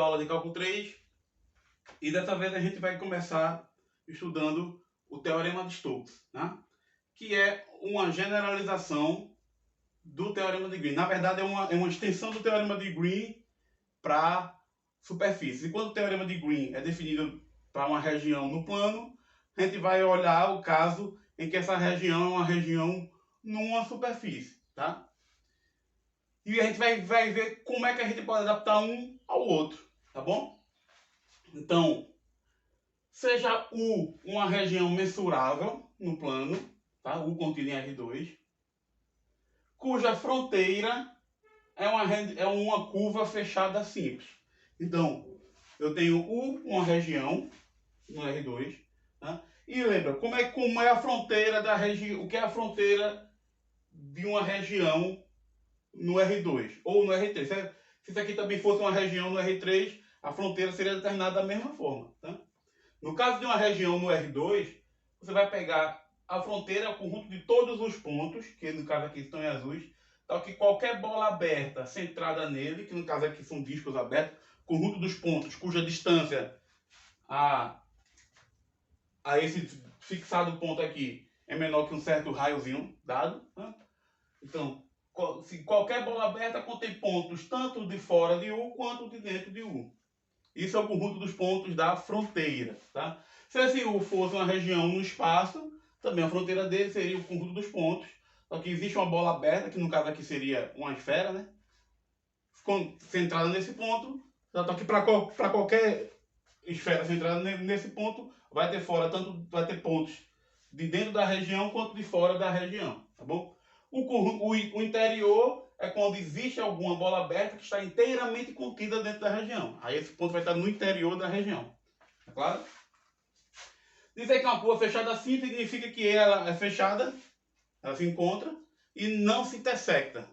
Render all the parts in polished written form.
Aula de cálculo 3 e dessa vez a gente vai começar estudando o Teorema de Stokes, né? Que é uma generalização do Teorema de Green. Na verdade, é uma extensão do Teorema de Green para superfícies. E quando o Teorema de Green é definido para uma região no plano, a gente vai olhar o caso em que essa região é uma região numa superfície, tá? E a gente vai ver como é que a gente pode adaptar um ao outro, tá bom? Então, seja U uma região mensurável no plano, tá? U contida em R2, cuja fronteira é uma curva fechada simples. Então, eu tenho U, uma região, no R2, tá? E lembra, como é a fronteira da região, o que é a fronteira de uma região no R2 ou no R3. Se isso aqui também fosse uma região no R3, a fronteira seria determinada da mesma forma, tá? No caso de uma região no R2, você vai pegar a fronteira, o conjunto de todos os pontos, que no caso aqui estão em azuis, tal que qualquer bola aberta centrada nele, que no caso aqui são discos abertos, conjunto dos pontos cuja distância a esse fixado ponto aqui é menor que um certo raiozinho dado, né? Então, se qualquer bola aberta contém pontos tanto de fora de U quanto de dentro de U. Isso é o conjunto dos pontos da fronteira, tá? Se esse U fosse uma região no espaço, também a fronteira dele seria o conjunto dos pontos. Só que existe uma bola aberta, que no caso aqui seria uma esfera, né? Centrada nesse ponto. Só que para qualquer esfera centrada nesse ponto, vai ter pontos de dentro da região quanto de fora da região, tá bom? O interior é quando existe alguma bola aberta que está inteiramente contida dentro da região. Aí esse ponto vai estar no interior da região. Tá claro? Dizer que é uma curva fechada assim significa que ela é fechada, ela se encontra e não se intersecta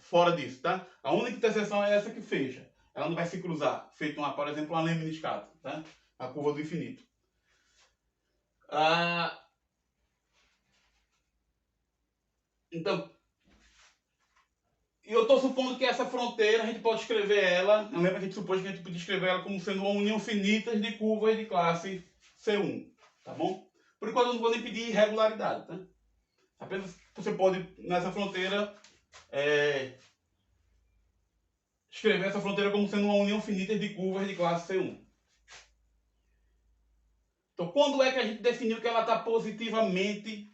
fora disso, tá? A única interseção é essa que fecha. Ela não vai se cruzar, feito por exemplo, uma lâmina de escato, tá? A curva do infinito. Então, eu estou supondo que essa fronteira, a gente pode escrever ela, não lembra que a gente supôs que a gente podia escrever ela como sendo uma união finita de curvas de classe C1, tá bom? Por enquanto eu não vou nem pedir irregularidade, tá? Apenas você pode, nessa fronteira, escrever essa fronteira como sendo uma união finita de curvas de classe C1. Então, quando é que a gente definiu que ela está positivamente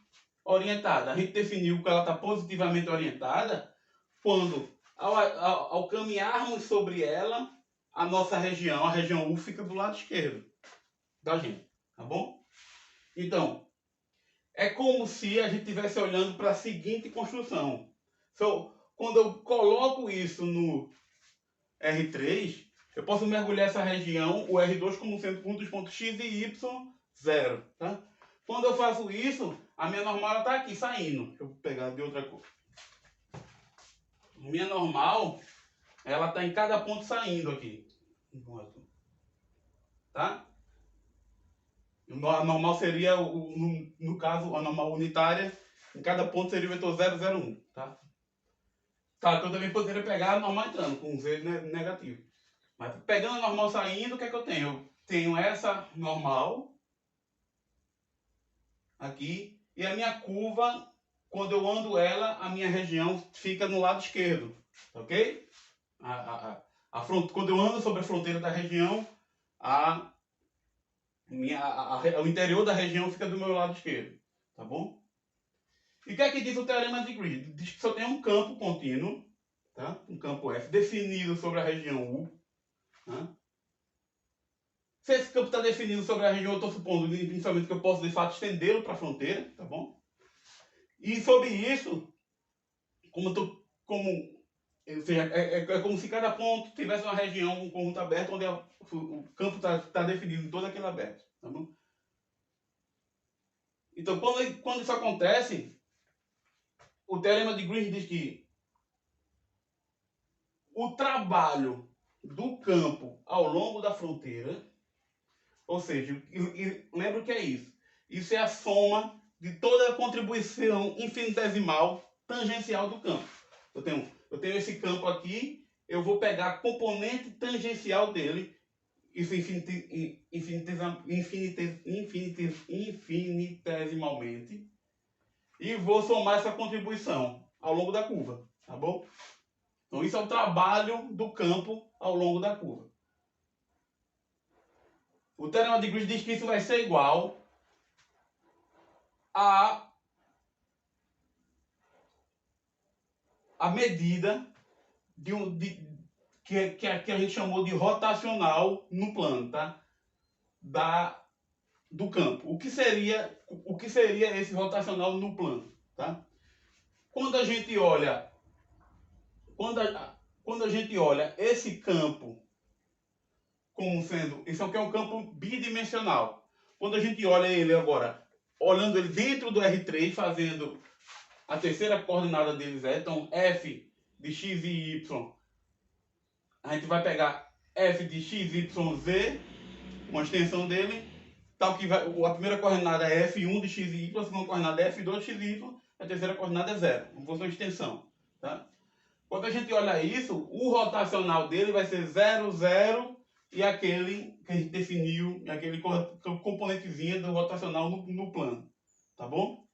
orientada? A gente definiu que ela está positivamente orientada quando, ao caminharmos sobre ela, a nossa região, a região U, fica do lado esquerdo da gente, tá bom? Então, é como se a gente estivesse olhando para a seguinte construção. Quando eu coloco isso no R3, eu posso mergulhar essa região, o R2, como sendo um dos pontos X e Y, 0. Tá? Quando eu faço isso, a minha normal está aqui, saindo. Deixa eu pegar de outra cor. A minha normal, ela está em cada ponto saindo aqui. Tá? A normal seria, no caso, a normal unitária, em cada ponto seria o vetor 0, 0, 1. Tá? Claro que eu também poderia pegar a normal entrando, com Z negativo. Mas pegando a normal saindo, o que é que eu tenho? Eu tenho essa normal aqui e a minha curva, quando eu ando ela, a minha região fica no lado esquerdo, ok? Quando eu ando sobre a fronteira da região, o interior da região fica do meu lado esquerdo, tá bom? E o que é que diz o teorema de Green? Diz que só tem um campo contínuo, tá? Um campo F definido sobre a região U. Tá? Se esse campo está definido sobre a região, eu estou supondo inicialmente que eu posso de fato estendê-lo para a fronteira, tá bom? E sobre isso, ou seja, é como se cada ponto tivesse uma região, um conjunto aberto, onde o campo está definido em todo aquele aberto, tá bom? Então, quando isso acontece, o teorema de Green diz que o trabalho do campo ao longo da fronteira, ou seja, lembra o que é isso? Isso é a soma de toda a contribuição infinitesimal tangencial do campo. Eu tenho esse campo aqui eu vou pegar a componente tangencial dele, isso infinitesimalmente, e vou somar essa contribuição ao longo da curva, tá bom? Então isso é o trabalho do campo ao longo da curva. O teorema de Green diz que isso vai ser igual a medida que a gente chamou de rotacional no plano, tá? Do campo. O que seria esse rotacional no plano, tá? Quando a gente olha esse campo como sendo, isso aqui é um campo bidimensional. Quando a gente olha ele agora, olhando ele dentro do R3, fazendo a terceira coordenada deles então f de x e y, a gente vai pegar f de x, y, z, uma extensão dele, tal que a primeira coordenada é f1 de x e y, a segunda coordenada é f2 de x e y, a terceira coordenada é 0, como fosse uma extensão. Tá? Quando a gente olha isso, o rotacional dele vai ser 0, 0 e aquele que a gente definiu, aquele componentezinho do rotacional no plano. Tá bom?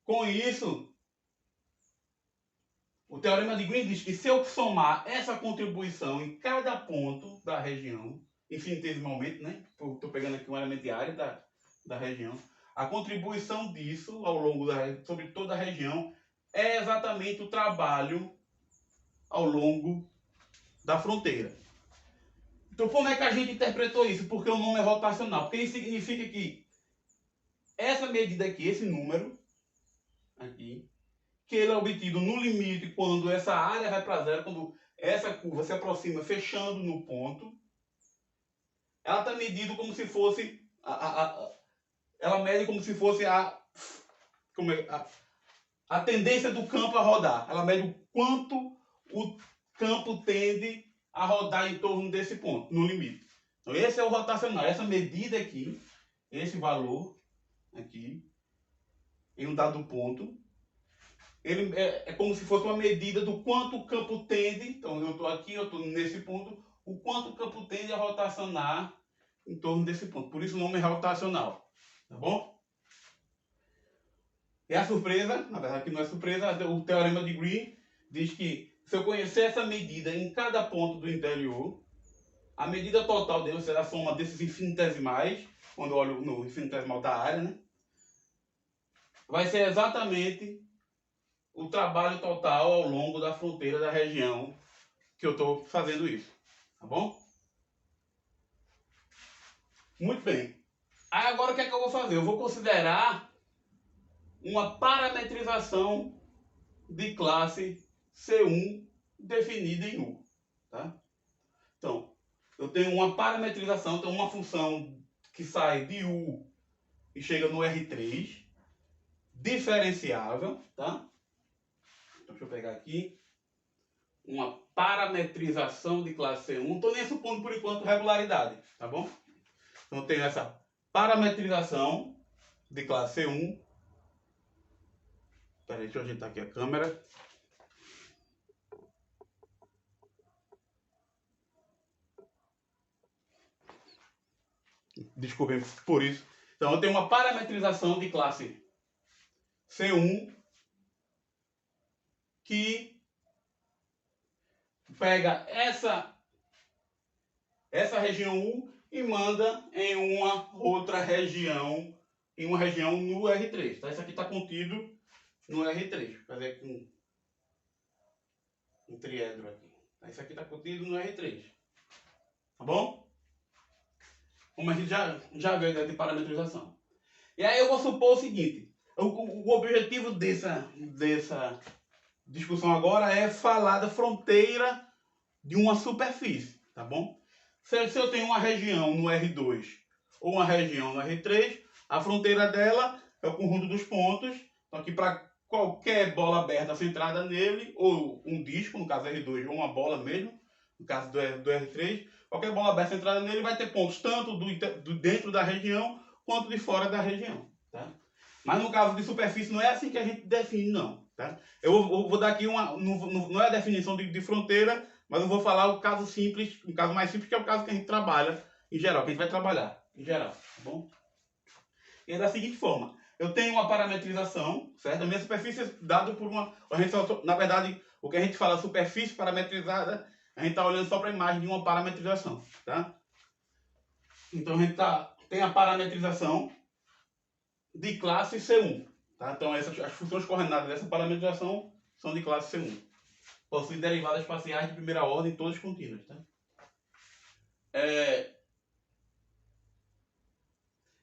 Com isso, o teorema de Green diz que se eu somar essa contribuição em cada ponto da região, infinitesimalmente, né? Estou pegando aqui um elemento de área da região. A contribuição disso ao longo sobre toda a região é exatamente o trabalho ao longo da fronteira. Então, como é que a gente interpretou isso? Porque o nome é rotacional. Porque isso significa que essa medida aqui, esse número aqui, que ele é obtido no limite quando essa área vai para zero, quando essa curva se aproxima fechando no ponto, ela está medindo como se fosse ela mede como se fosse a tendência do campo a rodar. Ela mede o quanto o campo tende a rodar em torno desse ponto, no limite. Então esse é o rotacional. Essa medida aqui, esse valor aqui, em um dado ponto, ele é como se fosse uma medida do quanto o campo tende, então eu estou aqui, eu estou nesse ponto, o quanto o campo tende a rotacionar em torno desse ponto. Por isso o nome é rotacional. Tá bom? E a surpresa, na verdade que não é surpresa, o teorema de Green diz que se eu conhecer essa medida em cada ponto do interior, a medida total dele será a soma desses infinitesimais, quando eu olho no infinitesimal da área, né? Vai ser exatamente o trabalho total ao longo da fronteira da região que eu estou fazendo isso. Tá bom? Muito bem. Aí agora o que é que eu vou fazer? Eu vou considerar uma parametrização de classe C1 definida em U. Tá? Então, eu tenho uma parametrização, tenho uma função que sai de U e chega no R3, diferenciável, tá? Então, deixa eu pegar aqui uma parametrização de classe C1. Não estou nem supondo por enquanto regularidade, tá bom? Então, eu tenho essa parametrização de classe C1. Peraí, deixa eu ajeitar aqui a câmera. Desculpem por isso. Então, eu tenho uma parametrização de classe C1 que pega essa região U e manda em uma outra região, em uma região no R3. Tá? Isso aqui está contido no R3. Vou fazer aqui um triedro aqui. Tá? Isso aqui está contido no R3. Tá bom? Como a gente já viu a ideia de parametrização. E aí eu vou supor o seguinte. O objetivo dessa discussão agora é falar da fronteira de uma superfície. Tá bom? Se eu tenho uma região no R2 ou uma região no R3, a fronteira dela é o conjunto dos pontos. Então aqui para qualquer bola aberta centrada nele, ou um disco, no caso R2, ou uma bola mesmo, no caso do R3, qualquer bola aberta centrada nele vai ter pontos tanto dentro da região quanto de fora da região. Tá? Mas no caso de superfície não é assim que a gente define, não. Tá? Eu vou dar aqui uma... Não é a definição de fronteira, mas eu vou falar o caso simples, o caso mais simples, que é o caso que a gente trabalha em geral, que a gente vai trabalhar em geral, tá bom? E é da seguinte forma. Eu tenho uma parametrização, certo? A minha superfície é dada por uma... Na verdade, o que a gente fala superfície parametrizada, a gente está olhando só para a imagem de uma parametrização, tá? Então a gente tem a parametrização de classe C1, tá? Então as funções coordenadas dessa parametrização são de classe C1. Possuem derivadas parciais de primeira ordem, todas contínuas, tá?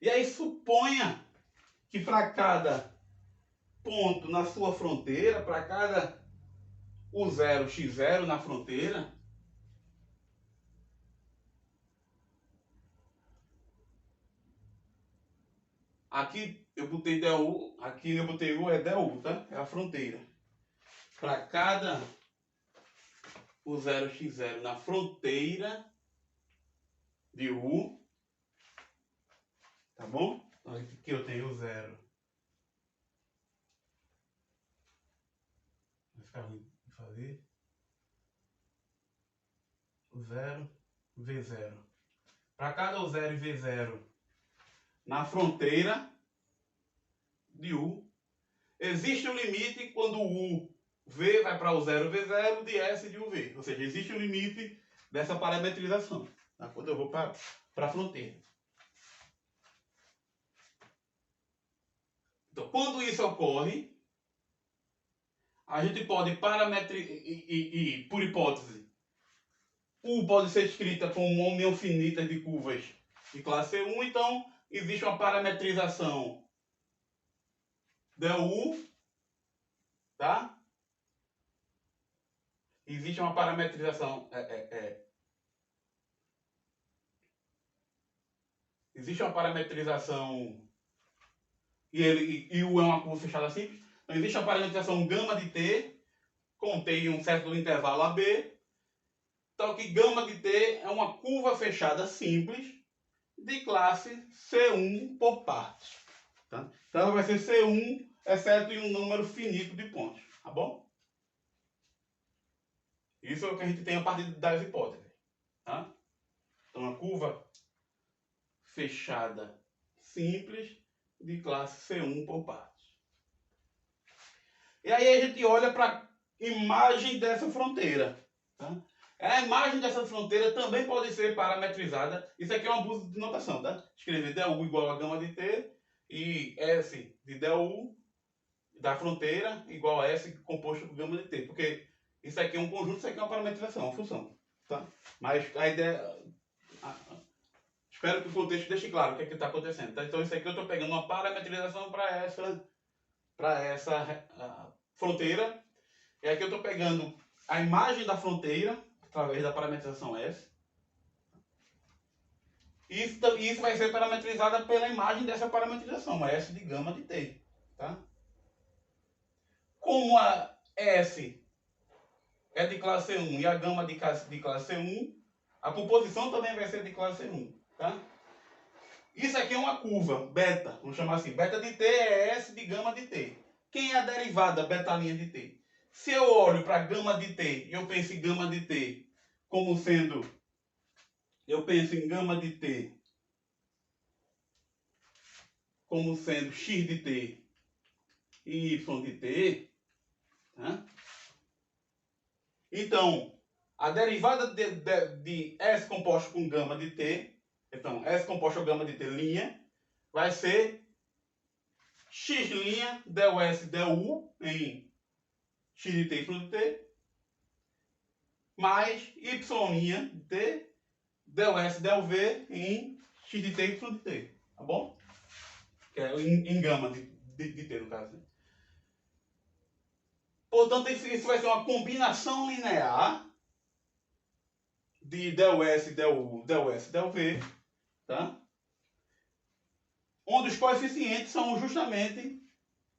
E aí suponha que para cada ponto na sua fronteira, para cada U0, X0 na fronteira, aqui eu botei DU, aqui eu botei U, é DU, tá? É a fronteira. Para cada U0, X0 na fronteira de U, tá bom? Então aqui eu tenho U0. Vai ficar ruim de fazer. U0, V0. Para cada U0 e V0 na fronteira de U, existe um limite quando o V vai para o 0, V0, de S de UV. Ou seja, existe um limite dessa parametrização, tá? Quando eu vou para a fronteira. Então, quando isso ocorre, a gente pode parametrizar, e por hipótese, U pode ser escrita como uma união finita de curvas de classe 1, então existe uma parametrização DU, tá? Existe uma parametrização existe uma parametrização e U é uma curva fechada simples. Então existe a parametrização gama de T contém um certo intervalo AB, então que gama de T é uma curva fechada simples de classe C1 por partes. Tá? Então vai ser C1 exceto em um número finito de pontos, tá bom? Isso é o que a gente tem a partir das hipóteses. Tá? Então uma curva fechada simples de classe C1 por partes. E aí a gente olha para a imagem dessa fronteira. Tá? A imagem dessa fronteira também pode ser parametrizada. Isso aqui é um abuso de notação, tá? Escrever DU igual a gama de T e S de DU da fronteira igual a S composto por gama de T. Porque isso aqui é um conjunto, isso aqui é uma parametrização, uma função. Tá? Mas a ideia... Espero que o contexto deixe claro o que é que está acontecendo. Tá? Então isso aqui eu estou pegando uma parametrização para essa fronteira. E aqui eu estou pegando a imagem da fronteira através da parametrização S. Isso vai ser parametrizada pela imagem dessa parametrização, a S de gama de T. Tá? Como a S é de classe 1 e a gama de classe 1, a composição também vai ser de classe 1. Tá? Isso aqui é uma curva, beta, vamos chamar assim. Beta de T é S de gama de T. Quem é a derivada betalinha de T? Se eu olho para gama de T e eu penso em gama de T como sendo... Eu penso em gama de T como sendo x de T e y de T. Tá? Então, a derivada de S composto com gama de T, então S composto com gama de T linha, vai ser x' del S del U em x de T e y de T, mais y' de T del S del V em x de T e y de T. Tá bom? Que é em gama de T, no caso. Portanto, isso vai ser uma combinação linear de del S, del U, del S, del V, tá? Onde os coeficientes são justamente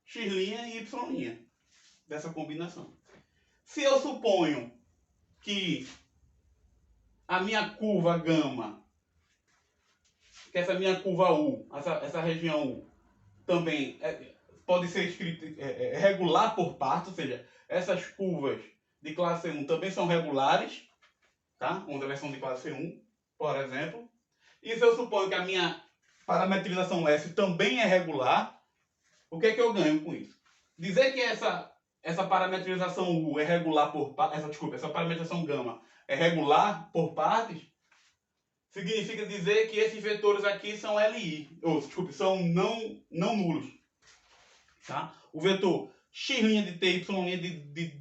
x' e y' dessa combinação. Se eu suponho que a minha curva gama, que essa minha curva U, essa região U, também pode ser escrito regular por partes, ou seja, essas curvas de classe 1 também são regulares, tá? Uma versão de classe 1, por exemplo. E se eu suponho que a minha parametrização S também é regular, o que é que eu ganho com isso? Dizer que essa parametrização U é regular por essa parametrização gama é regular por partes, significa dizer que esses vetores aqui são LI, são não nulos. Tá? O vetor x' de t, y'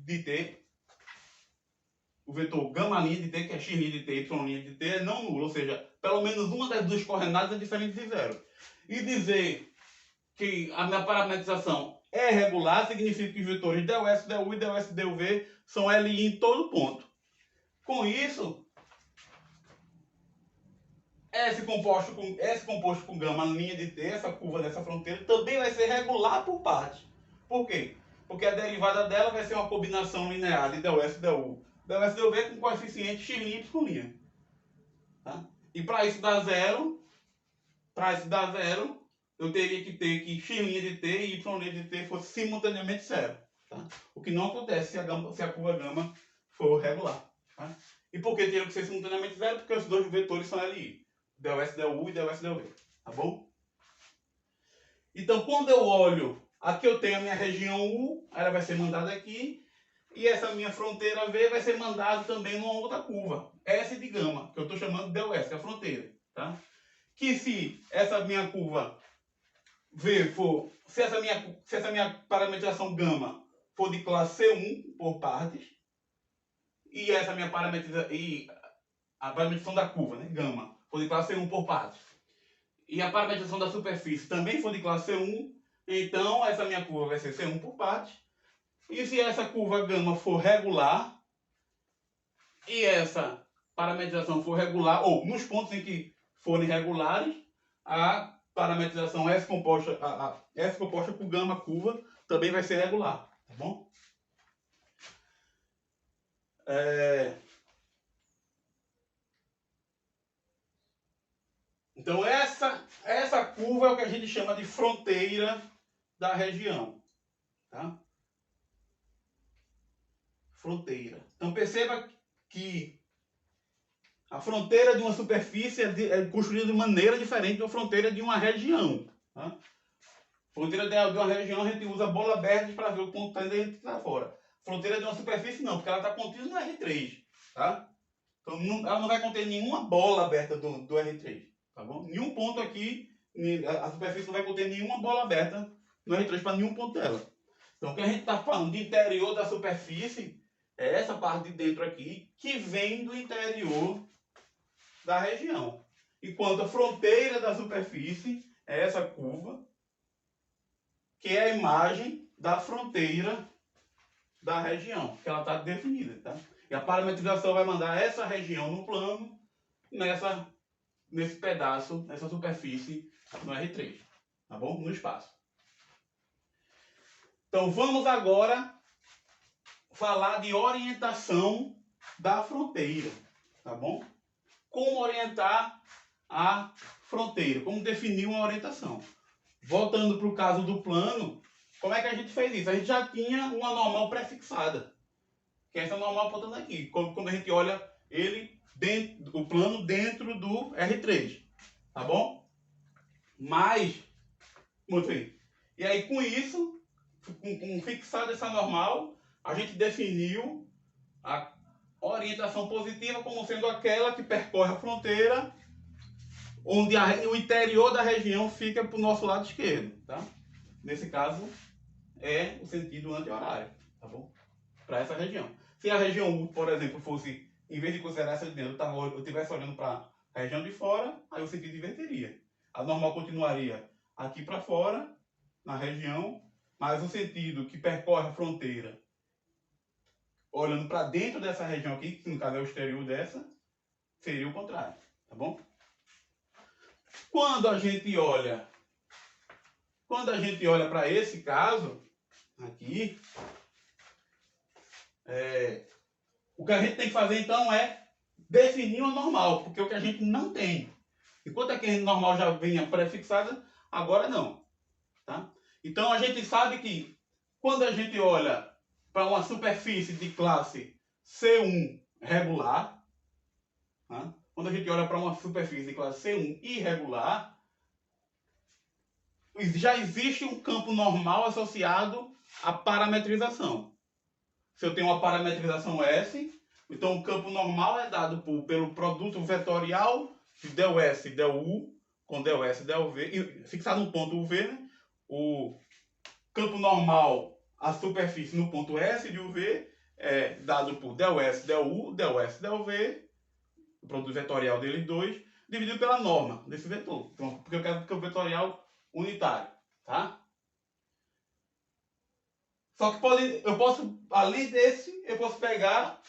de t, o vetor gama' de t, que é x' de t, y' de t, é não nulo, ou seja, pelo menos uma das duas coordenadas é diferente de zero. E dizer que a minha parametrização é regular significa que os vetores ΔS, ΔU e ΔS, ΔV são LI em todo ponto. Com isso, S composto com gama linha de t, essa curva dessa fronteira, também vai ser regular por partes. Por quê? Porque a derivada dela vai ser uma combinação linear de ΔS, ΔU, ΔS, ΔV com coeficiente x' e y'. Tá? E para isso dar zero, eu teria que ter que x' de t e y' de t fosse simultaneamente zero. Tá? O que não acontece se a curva gama for regular. Tá? E por que teria que ser simultaneamente zero? Porque os dois vetores são LI. ΔS, ΔU e ΔS, ΔV. Tá bom? Então, quando eu olho, aqui eu tenho a minha região U, ela vai ser mandada aqui. E essa minha fronteira V vai ser mandada também numa outra curva. S de gama, que eu estou chamando de ΔS, que é a fronteira. Tá? Que se essa minha curva V for... Se essa minha parametrização gama for de classe C1 por partes, e essa minha a parametrização da curva, né, gama, for de classe C1 por partes, e a parametrização da superfície também for de classe C1, então essa minha curva vai ser C1 por partes. E se essa curva gama for regular, e essa parametrização for regular, ou nos pontos em que forem regulares, a parametrização S composta por gama curva também vai ser regular, tá bom? Então essa curva é o que a gente chama de fronteira da região, tá? Fronteira. Então perceba que a fronteira de uma superfície é construída de maneira diferente da fronteira de uma região. Tá? Fronteira de uma região a gente usa bola aberta para ver o ponto que está dentro e está fora. Fronteira de uma superfície não, porque ela está contida no R3. Tá? Então ela não vai conter nenhuma bola aberta do R3. Tá bom? Nenhum ponto aqui, a superfície não vai conter nenhuma bola aberta no R3 para nenhum ponto dela. Então o que a gente está falando de interior da superfície é essa parte de dentro aqui que vem do interior da região. Enquanto a fronteira da superfície é essa curva, que é a imagem da fronteira da região, que ela está definida. Tá? E a parametrização vai mandar essa região no plano, nesse pedaço, nessa superfície no R3. Tá bom? No espaço. Então vamos agora falar de orientação da fronteira. Tá bom? Como orientar a fronteira, como definir uma orientação. Voltando para o caso do plano, como é que a gente fez isso? A gente já tinha uma normal prefixada, que é essa normal apontando aqui, quando a gente olha o plano dentro do R3, tá bom? Mas, muito bem. E aí com isso, com fixada essa normal, a gente definiu a orientação positiva como sendo aquela que percorre a fronteira, onde o interior da região fica para o nosso lado esquerdo, tá? Nesse caso, é o sentido anti-horário, tá bom? Para essa região. Se a região U, por exemplo, fosse, em vez de considerar essa de dentro, eu estivesse olhando para a região de fora, aí o sentido inverteria. A normal continuaria aqui para fora, na região, mas o sentido que percorre a fronteira, olhando para dentro dessa região aqui, que no caso é o exterior dessa, seria o contrário, tá bom? Quando a gente olha para esse caso aqui, o que a gente tem que fazer então é definir uma normal, porque é o que a gente não tem. Enquanto aqui a normal já vinha prefixada, agora não. Tá? Então a gente sabe que quando a gente olha para uma superfície de classe C1 regular, tá? Quando a gente olha para uma superfície de classe C1 irregular, já existe um campo normal associado à parametrização. Se eu tenho uma parametrização S, então o campo normal é dado pelo produto vetorial de del S e del U, com del S e del V, e fixado no ponto UV, né? O campo normal, a superfície no ponto S de UV, é dado por del S, del U, del S, del V, o produto vetorial deles dois, dividido pela norma desse vetor. Então, porque eu quero campo vetorial unitário, tá? Só que eu posso, além desse, eu posso pegar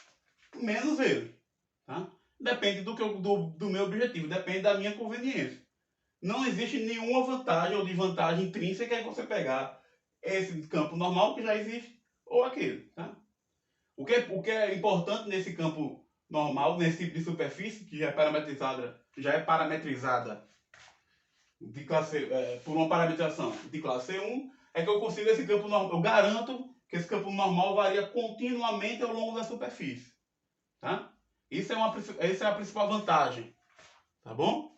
menos ele, tá? Depende do meu objetivo, depende da minha conveniência. Não existe nenhuma vantagem ou desvantagem intrínseca em você pegar esse campo normal que já existe ou aquele, tá? O que é importante nesse campo normal, nesse tipo de superfície que já é parametrizada de classe, por uma parametrização de classe C1, é que eu consigo esse campo normal. Eu garanto que esse campo normal varia continuamente ao longo da superfície, tá? Essa é a principal vantagem, tá bom?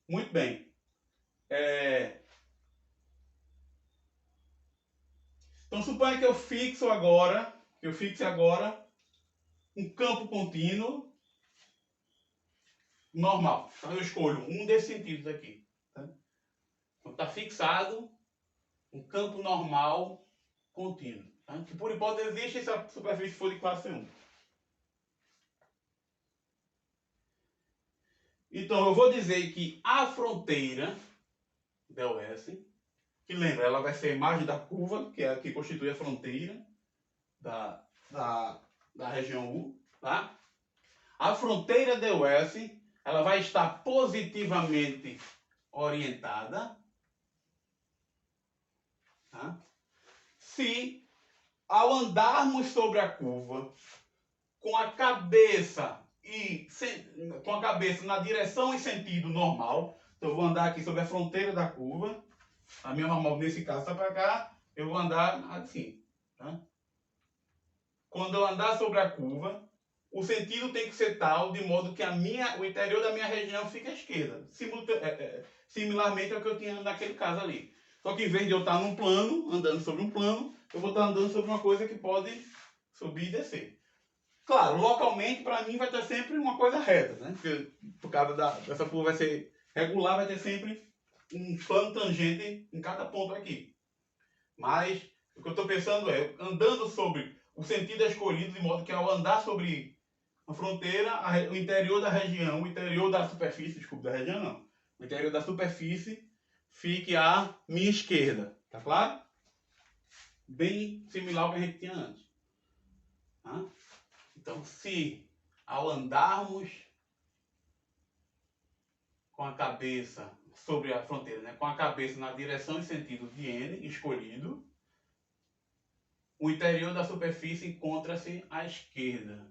Muito bem. Então suponha que eu fixe agora um campo contínuo normal. Então eu escolho um desses sentidos aqui. Tá? Então está fixado um campo normal contínuo. Tá? Que por hipótese existe se a superfície for de classe 1. Então eu vou dizer que a fronteira del S, que lembra, ela vai ser a imagem da curva, que é a que constitui a fronteira da região U, tá? A fronteira del S, ela vai estar positivamente orientada, tá? Se ao andarmos sobre a curva com a cabeça na direção e sentido normal, então eu vou andar aqui sobre a fronteira da curva, a minha normal nesse caso está para cá, eu vou andar assim, tá? Quando eu andar sobre a curva, o sentido tem que ser tal de modo que o interior da minha região fique à esquerda. Similarmente ao que eu tinha naquele caso ali. Só que em vez de eu estar num plano, andando sobre um plano, eu vou estar andando sobre uma coisa que pode subir e descer. Claro, localmente para mim vai ter sempre uma coisa reta, né? Porque por causa dessa curva vai ser regular, vai ter sempre um plano tangente em cada ponto aqui. Mas o que eu estou pensando é, andando sobre o sentido é escolhido de modo que ao andar sobre a fronteira, o interior da região, o interior da superfície, desculpa, da região não, o interior da superfície fique à minha esquerda, tá claro? Bem similar ao que a gente tinha antes. Tá? Então, se ao andarmos com a cabeça sobre a fronteira, né, com a cabeça na direção e sentido de N, escolhido, o interior da superfície encontra-se à esquerda.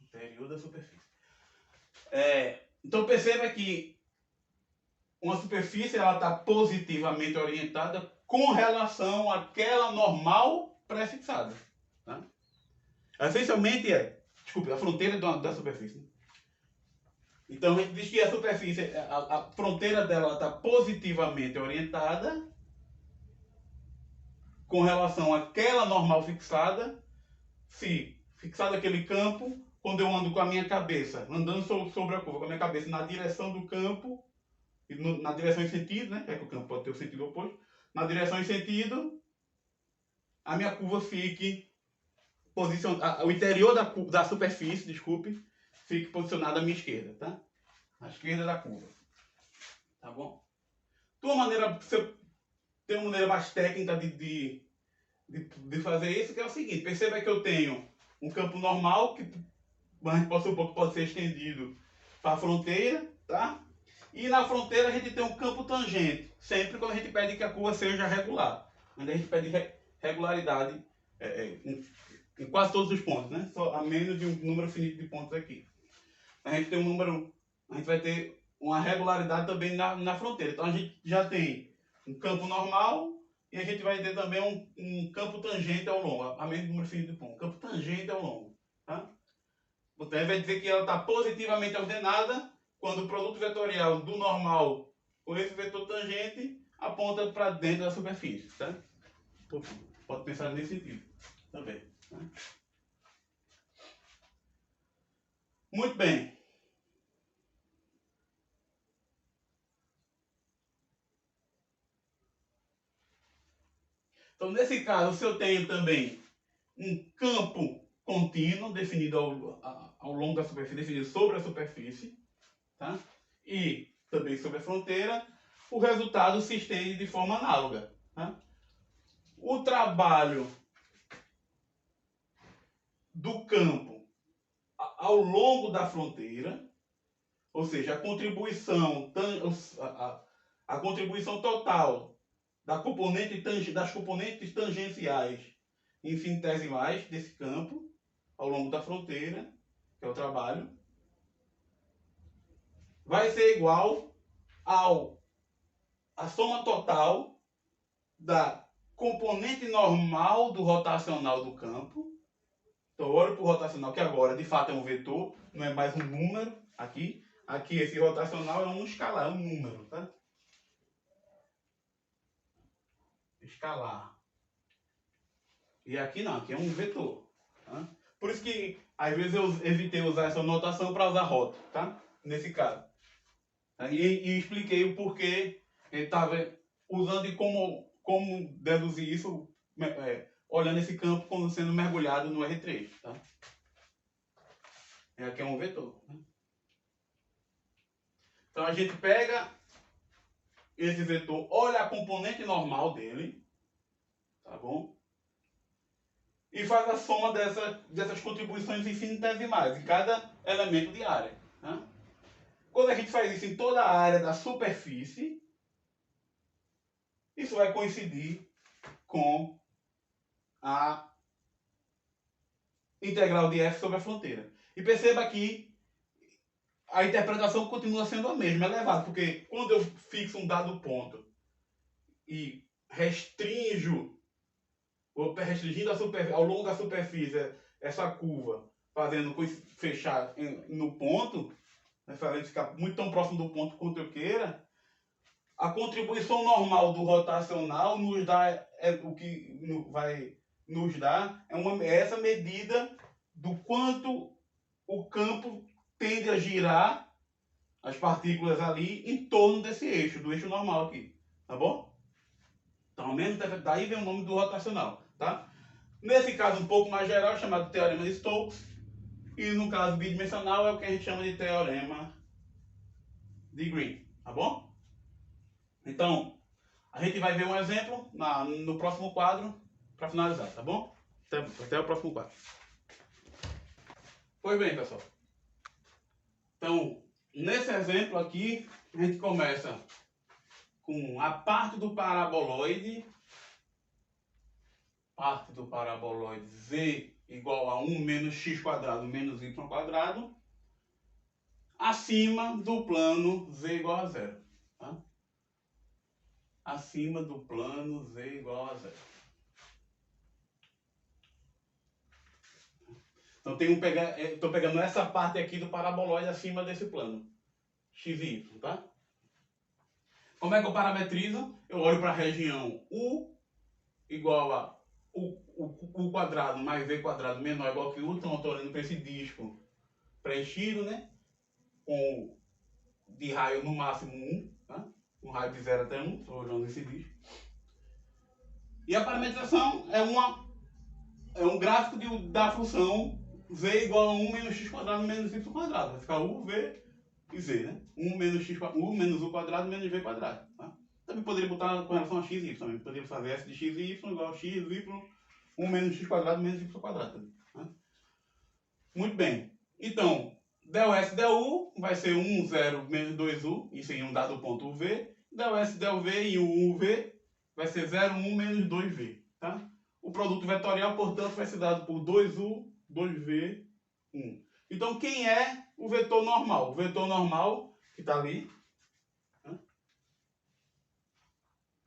Interior da superfície. Então perceba que uma superfície está positivamente orientada com relação àquela normal prefixada. Tá? Essencialmente a fronteira da superfície. Então a gente diz que a superfície, a fronteira dela está positivamente orientada com relação àquela normal fixada, se fixado aquele campo, quando eu ando com a minha cabeça, andando sobre a curva, com a minha cabeça na direção do campo, na direção e sentido, né? É que o campo pode ter o sentido oposto. Na direção e sentido, a minha curva fique posicionada, o interior da superfície, desculpe, fique posicionado à minha esquerda, tá? À esquerda da curva. Tá bom? Tem uma maneira mais técnica de fazer isso, que é o seguinte: perceba que eu tenho um campo normal, que a gente pode supor que pode ser estendido para a fronteira, tá? E na fronteira a gente tem um campo tangente, sempre quando a gente pede que a curva seja regular. Quando a gente pede regularidade em quase todos os pontos, né? Só a menos de um número finito de pontos aqui. A gente vai ter uma regularidade também na fronteira. Então a gente já tem um campo normal e a gente vai ter também um campo tangente ao longo, a mesma número finito de ponto, um campo tangente ao longo. Tá? Então vai dizer que ela está positivamente ordenada quando o produto vetorial do normal com esse vetor tangente aponta para dentro da superfície. Tá? Pode pensar nesse sentido também. Tá? Muito bem. Então, nesse caso, se eu tenho também um campo contínuo definido ao longo da superfície, definido sobre a superfície, tá? E também sobre a fronteira, o resultado se estende de forma análoga. Tá? O trabalho do campo ao longo da fronteira, ou seja, a contribuição total das componentes tangenciais infinitesimais desse campo ao longo da fronteira, que é o trabalho, vai ser igual à soma total da componente normal do rotacional do campo. Então eu olho para o rotacional, que agora de fato é um vetor, não é mais um número aqui. Aqui esse rotacional é um escalar, é um número, tá? Escalar. E aqui não, aqui é um vetor. Tá? Por isso que às vezes eu evitei usar essa notação para usar rota, tá? Nesse caso. E expliquei o porquê ele estava usando e como deduzir isso olhando esse campo como sendo mergulhado no R3. Tá? Aqui é um vetor. Né? Então a gente pega esse vetor, olha a componente normal dele, tá bom? E faz a soma dessas contribuições infinitesimais em cada elemento de área. Tá? Quando a gente faz isso em toda a área da superfície, isso vai coincidir com a integral de f sobre a fronteira. E perceba que a interpretação continua sendo a mesma, elevada, porque quando eu fixo um dado ponto e restringindo ao longo da superfície essa curva, fazendo fechar no ponto, né, fazendo ficar muito tão próximo do ponto quanto eu queira, a contribuição normal do rotacional nos dá o que vai nos dar é essa medida do quanto o campo tende a girar as partículas ali em torno desse eixo, do eixo normal aqui, tá bom? Então, daí vem o nome do rotacional, tá? Nesse caso um pouco mais geral, é chamado teorema de Stokes, e no caso bidimensional é o que a gente chama de teorema de Green, tá bom? Então, a gente vai ver um exemplo no próximo quadro para finalizar, tá bom? Até o próximo quadro. Pois bem, pessoal. Então, nesse exemplo aqui, a gente começa com a parte do paraboloide z igual a 1 menos x quadrado menos y quadrado acima do plano z igual a 0. Tá? Acima do plano z igual a 0. Então estou pegando essa parte aqui do paraboloide acima desse plano, x e y, tá? Como é que eu parametrizo? Eu olho para a região U igual a U quadrado mais V quadrado menor ou igual que U, então eu estou olhando para esse disco preenchido, né? De raio no máximo 1, tá? Um raio de 0 até 1, estou olhando esse disco. E a parametrização é um gráfico da função v igual a 1 menos x quadrado menos y quadrado. Vai ficar u, v e z, né? 1 menos u menos u quadrado menos v quadrado. Tá? Também poderia botar com relação a x e y. Também poderia fazer f de x e y igual a x, y, 1 menos x quadrado menos y quadrado. Também, tá? Muito bem. Então, del S del U vai ser 1, 0 menos 2U, isso em um dado ponto V. Del S del V em 1V vai ser 0, 1 menos 2V. Tá? O produto vetorial, portanto, vai ser dado por 2U, 2V, 1. Então, quem é o vetor normal? O vetor normal que está ali. Né?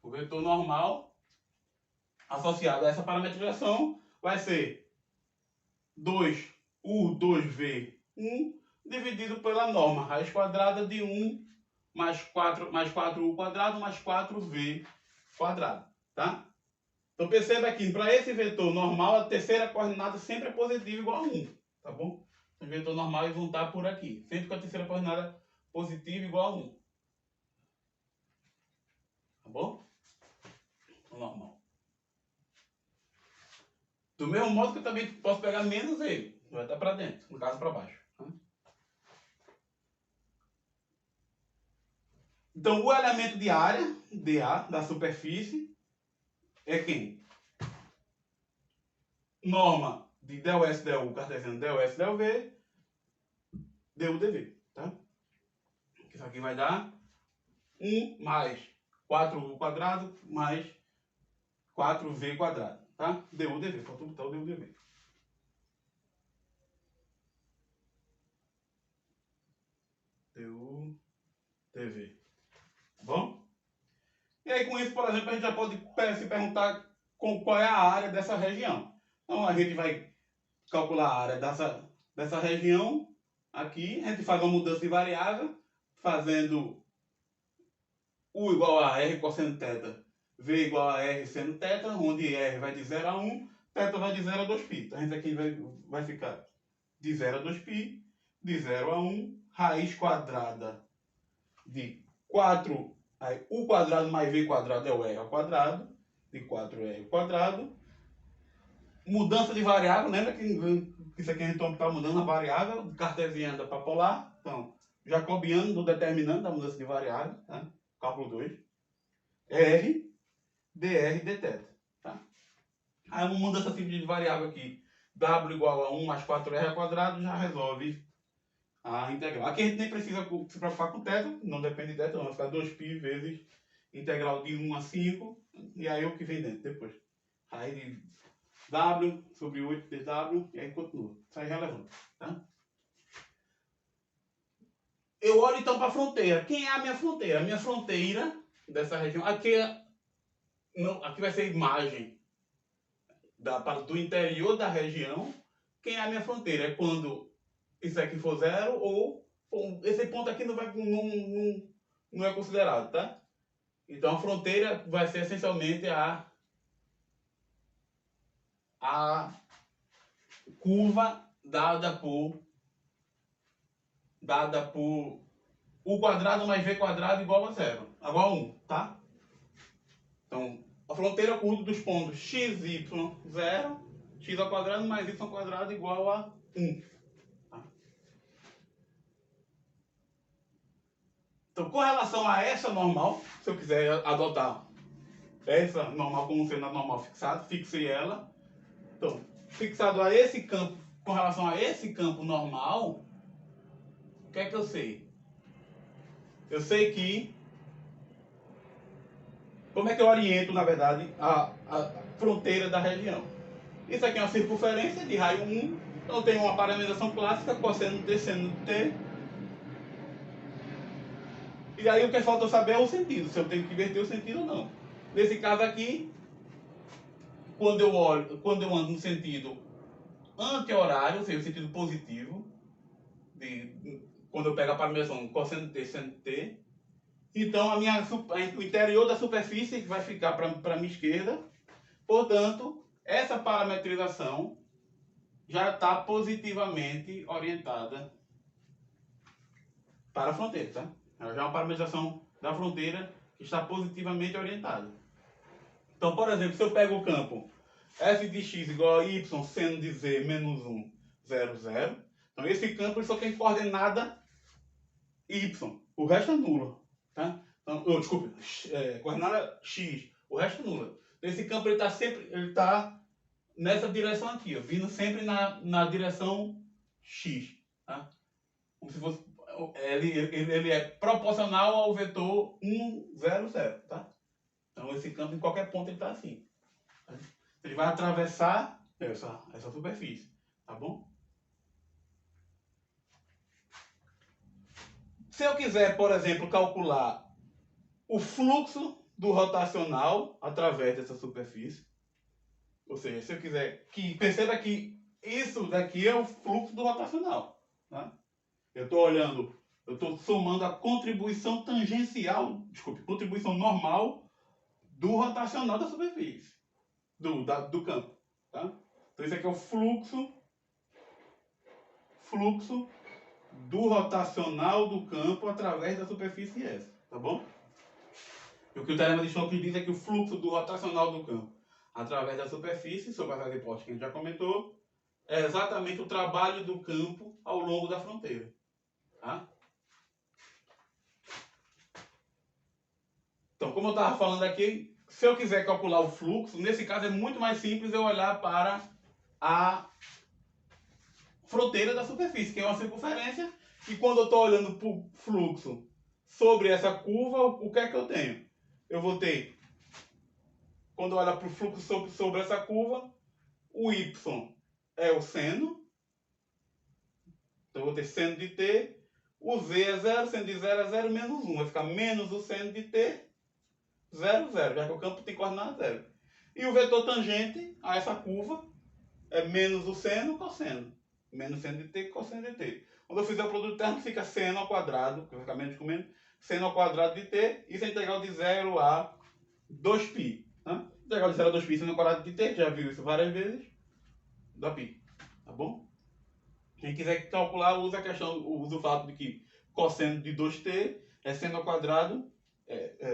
O vetor normal associado a essa parametrização vai ser 2u2v1 dividido pela norma raiz quadrada de 1 mais 4u quadrado mais 4v quadrado. Tá? Então perceba que para esse vetor normal a terceira coordenada sempre é positiva igual a 1. Tá bom? O vetor normal eles vão estar por aqui. Sempre com a terceira coordenada positiva igual a 1. Tá bom? O normal. Do mesmo modo que eu também posso pegar menos ele. Vai estar para dentro, no caso para baixo. Tá? Então o elemento de área, dA, da superfície, é quem? Norma de ΔS, ΔU, cartesiano ΔS, ΔV, du, dv. Tá? Isso aqui vai dar 1 mais 4u quadrado mais 4v quadrado. Tá? Du, dv. Faltou botar o du, dv. Du, dv. Tá bom? E aí com isso, por exemplo, a gente já pode se perguntar qual é a área dessa região. Então a gente vai calcular a área dessa região aqui. A gente faz uma mudança de variável, fazendo U igual a R cosseno θ, V igual a R seno θ, onde R vai de 0 a 1, θ vai de 0 a 2π. Então a gente aqui vai ficar de 0 a 2π, de 0 a 1, raiz quadrada de 4, aí, U quadrado mais V quadrado é o R ao quadrado, de 4R ao quadrado. Mudança de variável, lembra que isso aqui a gente está mudando a variável de cartesiana para polar. Então, jacobiano do determinante da mudança de variável, tá? Cálculo 2. R, dr, dθ. Tá? Aí uma mudança simples de variável aqui, w igual a 1 mais 4r ao quadrado, já resolve a integral. Aqui a gente nem precisa se preocupar com θ, não depende de θ, não vai ficar 2π vezes integral de 1 a 5, e aí o que vem dentro depois. Raiz de W sobre 8 dW, e aí continua. Isso aí é relevante. Tá? Eu olho então para a fronteira. Quem é a minha fronteira? A minha fronteira dessa região. Aqui vai ser a imagem do interior da região. Quem é a minha fronteira? É quando isso aqui for zero ou esse ponto aqui não é considerado. Tá? Então a fronteira vai ser essencialmente a curva dada por U quadrado mais V quadrado igual a 0, igual a 1, tá? Então, a fronteira curva dos pontos x, y, 0, x ao quadrado mais y ao quadrado igual a 1. Tá? Então, com relação a essa normal, se eu quiser adotar essa normal como sendo a normal fixada, fixei ela. Então, fixado a esse campo, com relação a esse campo normal, o que é que eu sei? Eu sei que... Como é que eu oriento, na verdade, a fronteira da região? Isso aqui é uma circunferência de raio 1. Então eu tenho uma parametrização clássica, cosseno t, seno t. E aí o que falta eu saber é o sentido, se eu tenho que inverter o sentido ou não. Nesse caso aqui, quando eu ando no sentido anti-horário, ou seja, o sentido positivo, quando eu pego a parametrização cosseno t, seno t, então o interior da superfície vai ficar para a minha esquerda. Portanto, essa parametrização já está positivamente orientada para a fronteira. Tá? Ela já é uma parametrização da fronteira que está positivamente orientada. Então, por exemplo, se eu pego o campo f de x igual a y seno de z menos 1, 0, 0. Então, esse campo ele só tem coordenada y. O resto é nulo. Tá? Então, desculpe, coordenada x. O resto é nula. Esse campo ele está nessa direção aqui, ó, vindo sempre na direção x. Tá? Como se fosse, ele é proporcional ao vetor 1, 0, 0. Tá? Então esse campo em qualquer ponto ele está assim. Tá? Ele vai atravessar essa superfície. Tá bom? Se eu quiser, por exemplo, calcular o fluxo do rotacional através dessa superfície, ou seja, se eu quiser que perceba que isso daqui é o fluxo do rotacional, tá? Eu estou somando a contribuição tangencial, desculpe, contribuição normal do rotacional da superfície, do campo, tá? Então isso aqui é o fluxo do rotacional do campo através da superfície S, tá bom? E o que o teorema de Stokes diz é que o fluxo do rotacional do campo através da superfície, sobre as hipóteses que a gente já comentou, é exatamente o trabalho do campo ao longo da fronteira. Tá? Então, como eu estava falando aqui, se eu quiser calcular o fluxo, nesse caso é muito mais simples eu olhar para a fronteira da superfície, que é uma circunferência, e quando eu estou olhando para o fluxo sobre essa curva, o que é que eu tenho? Eu vou ter, quando eu olhar para o fluxo sobre essa curva, o y é o seno, então eu vou ter seno de t, o z é 0, seno de 0 é 0, menos 1, vai ficar menos o seno de t, 0, 0, já que o campo tem coordenada 0. E o vetor tangente a essa curva é menos o seno, cosseno. Menos seno de t, cosseno de t. Quando eu fizer o produto termo, fica seno ao quadrado, que vai ficar menos com menos, seno ao quadrado de t, isso é integral de 0 a 2π. Né? Integral de 0 a 2π, seno ao quadrado de t, já viu isso várias vezes, dá π. Tá bom? Quem quiser calcular, usa usa o fato de que cosseno de 2t é seno ao quadrado,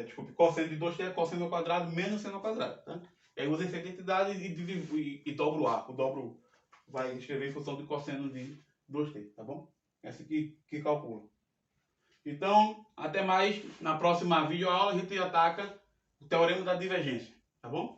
desculpe, cosseno de 2t é cosseno ao quadrado menos seno ao quadrado. Tá? E aí usa essa identidade e dobra o a. O dobro vai escrever em função de cosseno de 2t, tá bom? Essa aqui que calcula. Então, até mais. Na próxima videoaula a gente ataca o teorema da divergência, tá bom?